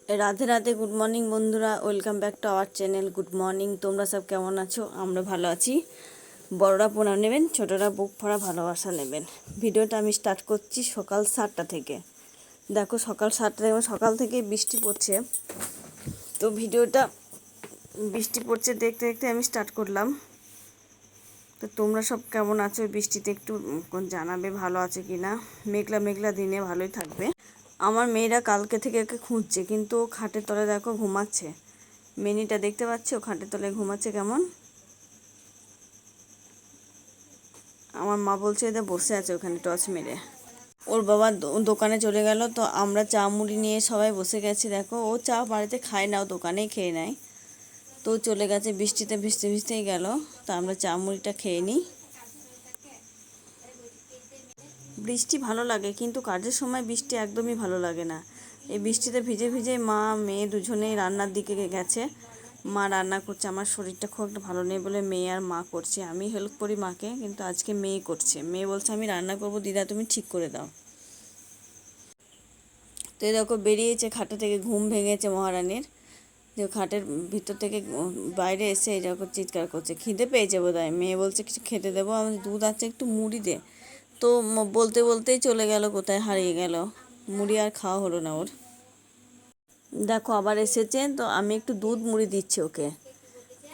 Radhe Radhe, good morning বন্ধুরা, welcome back to our channel. Good morning, তোমরা সব কেমন আছো? আমরা ভালো আছি। বড়রা প্রণাম নেবেন, ছোটরা বুক ভরা ভালোবাসা নেবেন। ভিডিওটা আমি স্টার্ট করছি সকাল 7টা থেকে। দেখো সকাল 7টা থেকে, সকাল থেকে বৃষ্টি পড়ছে। তো ভিডিওটা বৃষ্টি পড়ছে দেখতে দেখতে আমি স্টার্ট করলাম। তো তোমরা সব কেমন আছো? বৃষ্টিতে একটু জানাবে ভালো আছে কি না। মেঘলা মেঘলা দিনে ভালোই থাকবে। আমার মেয়েরা কালকে থেকে ওকে খুঁজছে, কিন্তু ও খাটের তলে দেখো ঘুমাচ্ছে। মিনিটা দেখতে পাচ্ছ, খাটের তলায় ঘুমাচ্ছে কেমন। আমার মা বলছে এদের বসে আছে ওখানে টর্চ মেরে। ওর বাবা দোকানে চলে গেল, তো আমরা চা মুড়ি নিয়ে সবাই বসে গেছি। দেখো ও চা বাড়িতে খায় না, ও দোকানেই খেয়ে নেয়। তো চলে গেছে, বৃষ্টিতে ভিজতে ভিজতেই গেল। তো আমরা চা মুড়িটা খেয়ে নিই। বৃষ্টি ভালো লাগে, কিন্তু কাজের সময় বৃষ্টি একদমই ভালো লাগে না। এই বৃষ্টিতে ভিজে ভিজে মা মেয়ে দুজনেই রান্নার দিকে গেছে। মা রান্না করছে, আমার শরীরটা খুব একটা ভালো নেই বলে মেয়ে আর মা করছে। আমি হেল্প করি মাকে, কিন্তু আজকে মেয়ে করছে। মেয়ে বলছে আমি রান্না করবো, দিদা তুমি ঠিক করে দাও। তো এই দেখো বেরিয়েছে খাটে থেকে, ঘুম ভেঙেছে মহারানীর। যে খাটের ভিতর থেকে বাইরে এসে এই দেখো চিৎকার করছে, খিদে পেয়েছে বোধহয়। মেয়ে বলছে কিছু খেতে দেবো, আমাদের দুধ আছে একটু মুড়ি দে। তো বলতে বলতেই চলে গেল, কোথায় হারিয়ে গেল। মুড়ি আর খাওয়া হলো না ওর। দেখো আবার এসেছে, তো আমি একটু দুধ মুড়ি দিচ্ছি ওকে,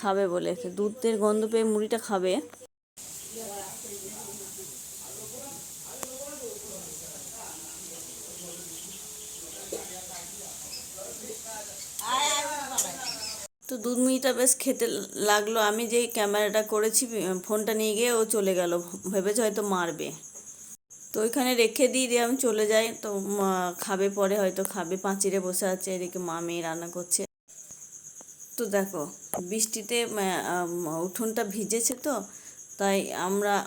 খাবে বলে। তো দুধের গন্ধ পেয়ে মুড়িটা খাবে। তো দুধ মুড়িটা বেশ খেতে লাগলো। আমি যেই ক্যামেরাটা করেছি, ফোনটা নিয়ে গিয়ে ও চলে গেল, ভেবেছে হয়তো মারবে। তো ওইখানে রেখে দিয়ে আমি চলে যাই। তো খাবে পরে, হয়তো খাবে। পাঁচিরে বসে আছে, এদিকে মা মেয়ে রান্না করছে। তো দেখো বৃষ্টিতে উঠোনটা ভিজেছে, তো তাই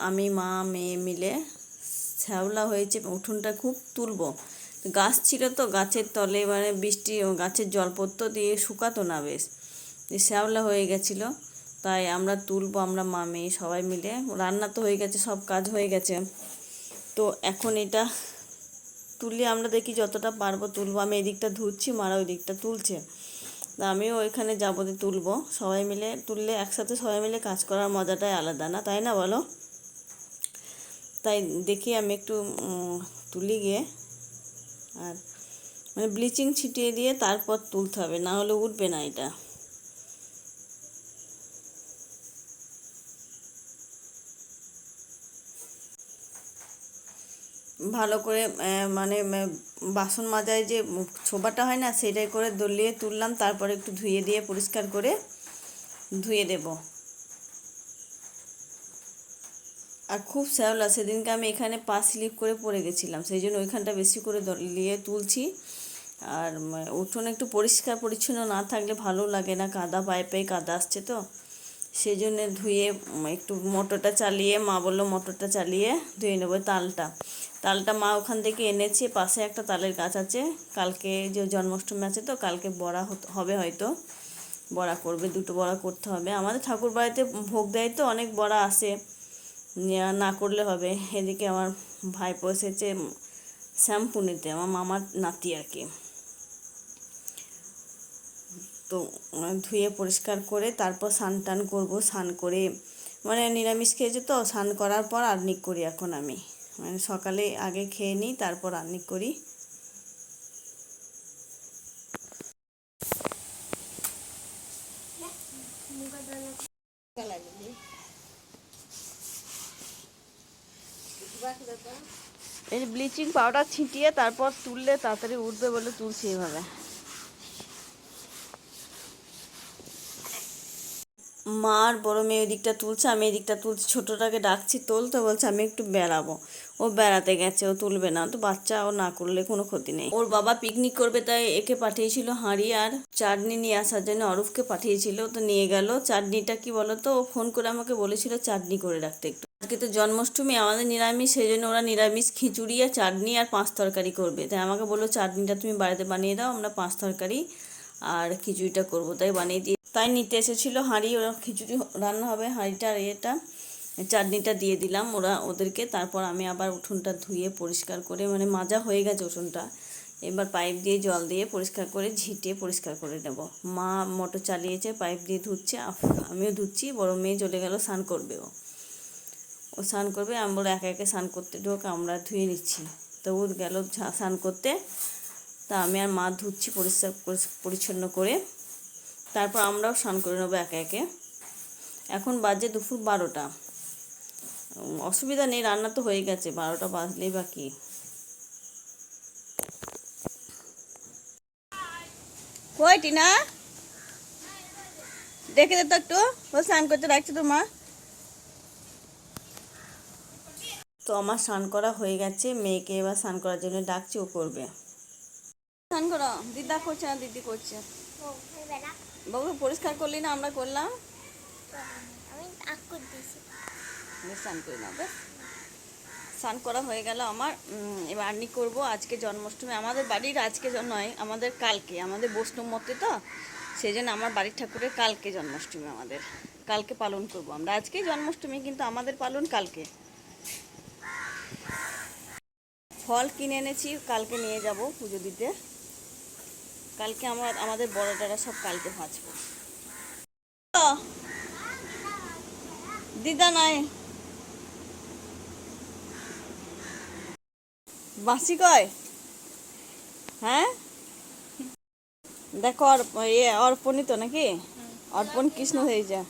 আমি মা মেয়ে মিলে শ্যাওলা হয়েছে, উঠোনটা খুব তুলবো। গাছ ছিল, তো গাছের তলে মানে বৃষ্টি গাছের জল পড়তো, দিয়ে শুকাতো না বেশ, শ্যাওলা হয়ে গেছিলো। তাই আমরা তুলবো, আমরা মা মেয়ে সবাই মিলে। রান্না তো হয়ে গেছে, সব কাজ হয়ে গেছে। তো এখন এটা তুললে আমরা দেখি যতটা পারবো তুলবো। আমি এই দিকটা ধুচ্ছি, মারা ওই দিকটা তুলছে। আমিও ওইখানে যাবো, তুলবো। সবাই মিলে তুললে, একসাথে সবাই মিলে কাজ করার মজাটাই আলাদা, না তাই না বলো? তাই দেখি আমি একটু তুলি গিয়ে। আর মানে ব্লিচিং ছিটিয়ে দিয়ে তারপর তুলতে হবে, না হলে উঠবে না এটা। ভালো করে মানে বাসন মাজায় যে ছোবাটা হয় না, সেটাই করে দলিয়ে তুললাম। তারপরে একটু ধুয়ে দিয়ে পরিষ্কার করে ধুয়ে দেব। আর খুব শ্যাওলা, সেদিনকে আমি এখানে পা স্লিপ করে পড়ে গেছিলাম, সেই জন্য ওইখানটা বেশি করে দলিয়ে তুলছি। আর উঠোন একটু পরিষ্কার পরিচ্ছন্ন না থাকলে ভালো লাগে না, কাদা পায়ে পায়ে কাদা আসছে। তো সেই জন্য ধুয়ে একটু মোটরটা চালিয়ে, মা বললো মোটরটা চালিয়ে ধুয়ে নেবো। তালটা মা ওখান থেকে এনেছে, পাশে একটা তালের গাছ আছে। কালকে যে জন্মাষ্টমী আছে, তো কালকে বড়া হবে হয়তো। বড়া করবে, দুটো বড়া করতে হবে। আমাদের ঠাকুর বাড়িতে ভোগ দেয়, তো অনেক বড়া আসে, না করলে হবে। এদিকে আমার ভাইপো এসেছে শ্যাম্পু নিতে, আমার মামার নাতি আর কি। তো ধুয়ে পরিষ্কার করে তারপর স্নান টান করবো। স্নান করে মানে নিরামিষ খেয়েছে, তো স্নান করার পর আর্নিক করি এখন আমি। মানে সকালে আগে খেয়ে নিই, তারপর আর্নিক করি। এই ব্লিচিং পাউডার ছিটিয়ে তারপর তুললে তাড়াতাড়ি উঠবে বলে তুলছি এভাবে। মা আর বড় মেয়ে ওই দিকটা তুলছে, আমি এই দিকটা তুলছি। ছোটোটাকে ডাকছি তোল, তো বলছে আমি একটু বেড়াবো। ও বেড়াতে গেছে, ও তুলবে না। তো বাচ্চা, ও না করলে কোনো ক্ষতি নেই। ওর বাবা পিকনিক করবে, তাই একে পাঠিয়েছিল হাঁড়ি আর চাটনি নিয়ে আসার জন্য। অরূপকে পাঠিয়েছিল, তো নিয়ে গেল। চাটনিটা কি বলো তো, ও ফোন করে আমাকে বলেছিল চাটনি করে রাখতে একটু। আজকে তো জন্মাষ্টমী, আমাদের নিরামিষ, সেই জন্য ওরা নিরামিষ খিচুড়ি আর চাটনি আর 5 তরকারি করবে। তাই আমাকে বললো চাটনিটা তুমি বাড়িতে বানিয়ে দাও, আমরা 5 তরকারি আর খিচুড়িটা করবো। তাই বানিয়ে দিয়ে, তাই নিতে এসেছিলো হাঁড়ি। ওরা খিচুড়ি রান্না হবে, হাঁড়িটা আর এটা চাটনিটা দিয়ে দিলাম ওদেরকে। তারপর আমি আবার উঠোনটা ধুয়ে পরিষ্কার করে, মানে মাজা হয়ে গেছে উঠোনটা, এবার পাইপ দিয়ে জল দিয়ে পরিষ্কার করে ঝিটিয়ে পরিষ্কার করে নেব। মা মোটর চালিয়েছে, পাইপ দিয়ে ধুচ্ছে, আমিও ধুচ্ছি। বড় মেয়ে চলে গেল স্নান করবে, ও স্নান করবে। আমি বলে একে একে স্নান করতে ঢোক, আমরা ধুয়ে নিচ্ছি। তো ও গেল স্নান করতে, তা আমি আর মা ধুচ্ছি পরিষ্কার পরিচ্ছন্ন করে, তারপর আমরাও স্নান করে নেবো একে একে। এখন বাজে দুপুর 12টা। অসুবিধা নেই, রান্না তো হয়ে গেছে, 12টা বাজলেই বা কি। কই টিনা, দেখে দে তো একটু, ও স্নান করতে রাখছে তো মা। তো আমার স্নান করা হয়ে গেছে, মেয়েকে এবার স্নান করার জন্য ডাকছি, ও করবে। স্নান করো, দিদা করছে না দিদি করছে। বাবু পরিষ্কার করলি না, আমরা করলাম। স্নান করে নেবে। স্নান করা হয়ে গেল আমার। এবার আর্নি করবো। আজকে জন্মাষ্টমী আমাদের বাড়ির, আজকে নয়, আমাদের কালকে, আমাদের বৈষ্ণব মতে তো, সেই জন্য আমার বাড়ির ঠাকুরের কালকে জন্মাষ্টমী, আমাদের কালকে পালন করব আমরা। আজকে জন্মাষ্টমী কিন্তু আমাদের পালন কালকে। ফল কিনে এনেছি, কালকে নিয়ে যাব পুজো দিতে। কালকে আমাদের বড়টারা সব কালকে ভাজবো। দিদা নাই, বাসি কয়, হ্যাঁ দেখো অর্পণই তো নাকি, অর্পণ কৃষ্ণ হয়ে যা।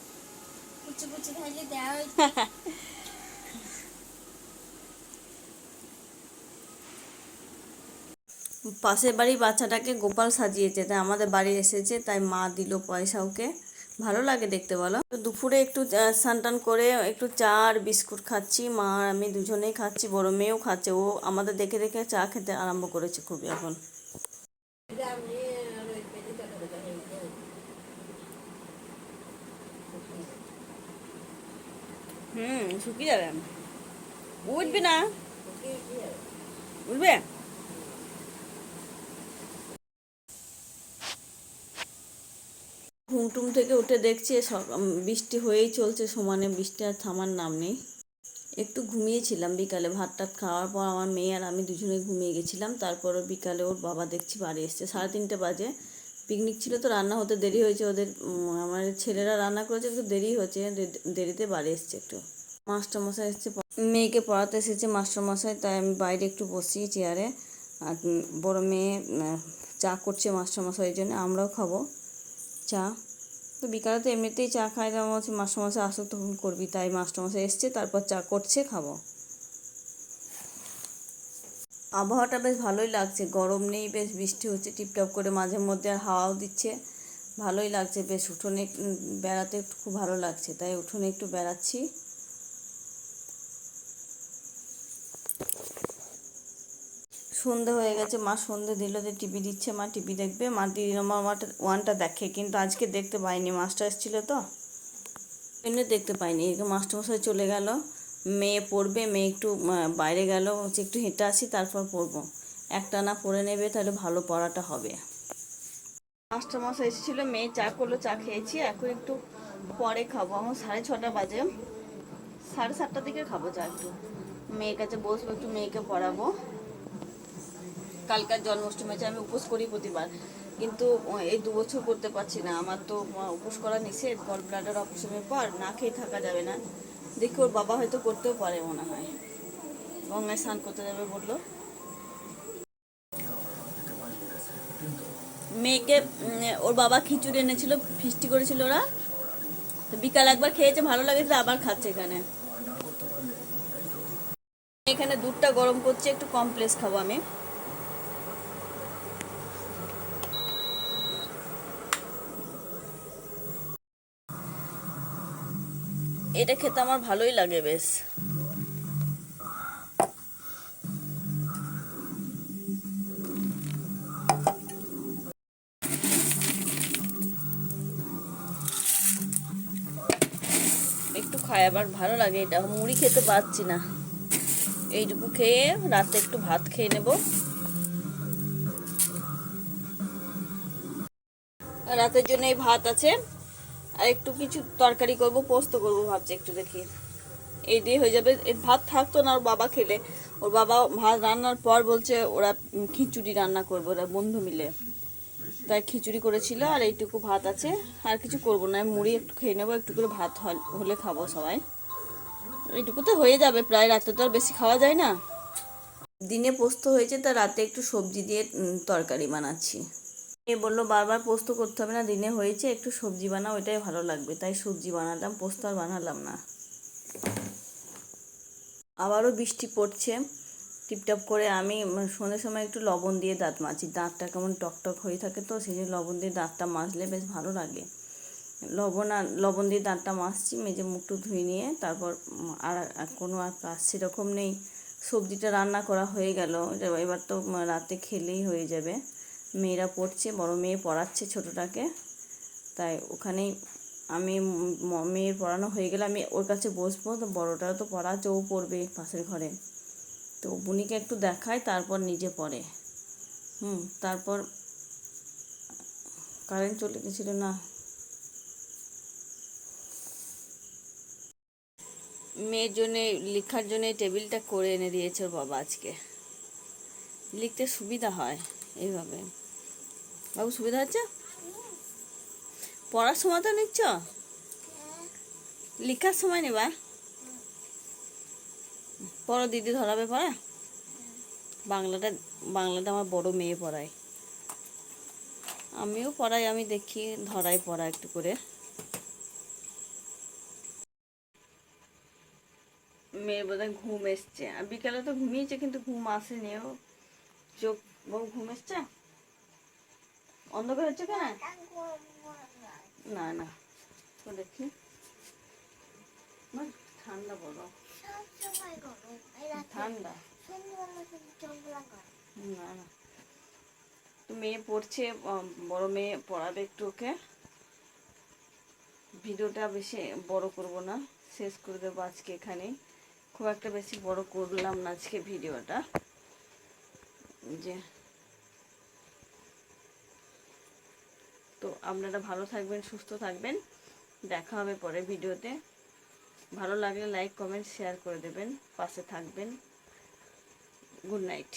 পাশের বাড়ি বাচ্চাটাকে গোপাল সাজিয়েছে, তাই আমাদের বাড়ি এসেছে, তাই মা দিল পয়সা ওকে। ভালো লাগে দেখতে বলো। দুপুরে একটু স্নান টান করে একটু চা আর বিস্কুট খাচ্ছি, মা আর আমি দুজনেই খাচ্ছি, বড় মেয়েও খাচ্ছে। ও আমাদের দেখে দেখে চা খেতে আরম্ভ করেছে খুবই এখন। শুকিয়ে যাবে, উঠবে না, উঠবে। ঘুমটুম থেকে উঠে দেখছি বৃষ্টি হয়েই চলছে সমানে, বৃষ্টি আর থামার নাম নেই। একটু ঘুমিয়েছিলাম বিকালে, ভাত টাত খাওয়ার পর আমার মেয়ে আর আমি দুজনে ঘুমিয়ে গেছিলাম। তারপরও বিকালে ওর বাবা দেখছি বাড়ি এসছে, 3:30 বাজে। পিকনিক ছিল তো, রান্না হতে দেরি হয়েছে ওদের, আমার ছেলেরা রান্না করেছে, একটু দেরি হয়েছে, দেরিতে বাড়ি এসছে একটু। মাস্টারমশাই এসছে, মেয়েকে পড়াতে এসেছে মাস্টারমশাই, তাই আমি বাইরে একটু বসি চেয়ারে। আর বড় মেয়ে চা করছে মাস্টারমশাইয়ের জন্য, আমরাও খাবো চা। তো বিকালে তো এমনিতেই চা খাই, তো আমার হচ্ছে মাস্টারমশাই আসুক তখন করবি, তাই মাস্টারমশাই এসছে, তারপর চা করছে, খাবো। আবহাওয়াটা বেশ ভালোই লাগছে, গরম নেই, বেশ বৃষ্টি হচ্ছে টিপটপ করে, মাঝে মধ্যে আর হাওয়াও দিচ্ছে, ভালোই লাগছে বেশ। উঠোনে বেড়াতে একটু খুব ভালো লাগছে, তাই উঠোনে একটু বেড়াচ্ছি। সন্ধে হয়ে গেছে, মা সন্ধে দিল, যে টিভি দিচ্ছে, মা টিভি দেখবে। মা দিদি নম্বর ওয়ানটা দেখে, কিন্তু আজকে দেখতে পাইনি, মাস্টার এসেছিলো তো এমনি দেখতে পাইনি। মাস্টারমশাই চলে গেল, মেয়ে পড়বে, মেয়ে একটু বাইরে গেল, হচ্ছে একটু হেঁটে আসি তারপর পড়বো। একটানা পড়ে নেবে, তাহলে ভালো পড়াটা হবে। মাস্টারমশাই এসেছিলো, মেয়ে চা করলো, চা খেয়েছি, এখন একটু পরে খাবো। আমার 6:30 বাজে, 7:30টার দিকে খাবো চা। একটু মেয়ের কাছে বসবো, একটু মেয়েকে পড়াবো। কালকার জন্মাষ্টমী আছে, আমি উপোস করি প্রতিবার, কিন্তু এই 2 বছর করতে পারছি না। আমার তো উপোস করা নিষেধ, গল ব্লাডার অপারেশনের পর না খেয়ে থাকা যাবে না। দেখি ওর বাবা হয়তো করতেও পারে মনে হয়, গঙ্গায় স্নান করতে যাবে বললো। মেয়েকে ওর বাবা খিচুড়ি এনেছিল, ফিস্টি করেছিল ওরা, তো বিকাল একবার খেয়েছে, ভালো লাগেছিল, আবার খাচ্ছে এখানে। এখানে দুধটা গরম করছে, একটু কমপ্লেক্স খাবো আমি। এটা খেতে আমার ভালোই লাগে বেশ। একটু খাই, আবার ভালো লাগে এটা। মুড়ি খেতে পারছি না, এইটুকু খেয়ে রাতে একটু ভাত খেয়ে নেব। রাতের জন্য এই ভাত আছে, আর একটু কিছু তরকারি করব, পোস্ত করব ভাবছি, একটু দেখি। এই দিয়ে হয়ে যাবে। এর ভাত থাকতো না, ওর বাবা খেলে, ওর বাবা ভাত রান্নার পর বলছে ওরা খিচুড়ি রান্না করবে, ওরা বন্ধু মিলে, তাই খিচুড়ি করেছিল। আর এইটুকু ভাত আছে, আর কিছু করবো না, মুড়ি একটু খেয়ে নেবো, একটু করে ভাত হলে খাবো সবাই। এইটুকু তো হয়ে যাবে প্রায়, রাতে তো আর বেশি খাওয়া যায় না। দিনে পোস্ত হয়েছে, তা রাতে একটু সবজি দিয়ে তরকারি বানাচ্ছি। এ বললো বারবার পোস্ত করতে হবে না, দিনে হয়েছে, একটু সবজি বানাও, ওইটাই ভালো লাগবে, তাই সবজি বানালাম, পোস্ত আর বানালাম না। আবারও বৃষ্টি পড়ছে টিপটাপ করে। আমি সন্ধ্যের সময় একটু লবণ দিয়ে দাঁত মাজি, দাঁতটা কেমন টকটক হয়ে থাকে, তো সেই জন্য লবণ দিয়ে দাঁতটা মাজলে বেশ ভালো লাগে। লবণ দিয়ে দাঁতটা মাজছি, মেজে মুখটু ধুয়ে নিয়ে তারপর আর কোনো আর কাজ সেরকম নেই। সবজিটা রান্না করা হয়ে গেল, এবার তো রাতে খেলেই হয়ে যাবে। মেয়েরা পড়ছে, বড় মেয়ে পড়াচ্ছে ছোটোটাকে, তাই ওখানেই আমি মেয়ের পড়ানো হয়ে গেলে আমি ওর কাছে বসবো। তো বড়টা তো পড়াচ্ছে, ও পড়বে পাশের ঘরে, তো বুনিকে একটু দেখায়, তারপর নিজে পড়ে। তারপর কারেন্ট চলে গেছিল না। মেয়ের জন্য লেখার জন্য টেবিলটা করে এনে দিয়েছে ওর বাবা আজকে, লিখতে সুবিধা হয় এইভাবে। বাবু সুবিধা হচ্ছে? পড়ার সময় তো নিচ্ছ, লেখার সময় নেবা? পড়ো, দিদি ধরাবে পড়া। বাংলাটা বাংলাটা আমার বড় মেয়ে পড়ায়, আমিও পড়াই, আমি দেখি ধরাই পড়া একটু করে। মেয়ের বোধহয় ঘুম এসছে, আর বিকালে তো ঘুমিয়েছে কিন্তু ঘুম আসেনি, ও চোখ বউ ঘুম এসছে। অন্ধকার হচ্ছে কেন? না না, তো দেখি ঠান্ডা বড়, ঠান্ডা না না। তো মেয়ে পড়ছে, বড় মেয়ে পড়াবে একটু ওকে। ভিডিওটা বেশি বড় করব না, শেষ করে দেবো আজকে এখানেই। খুব একটা বেশি বড় করলাম না আজকে ভিডিওটা। যে তো আপনারা ভালো থাকবেন, সুস্থ থাকবেন, দেখা হবে পরে ভিডিওতে। ভালো লাগলে লাইক কমেন্ট শেয়ার করে দেবেন, পাশে থাকবেন। Good night.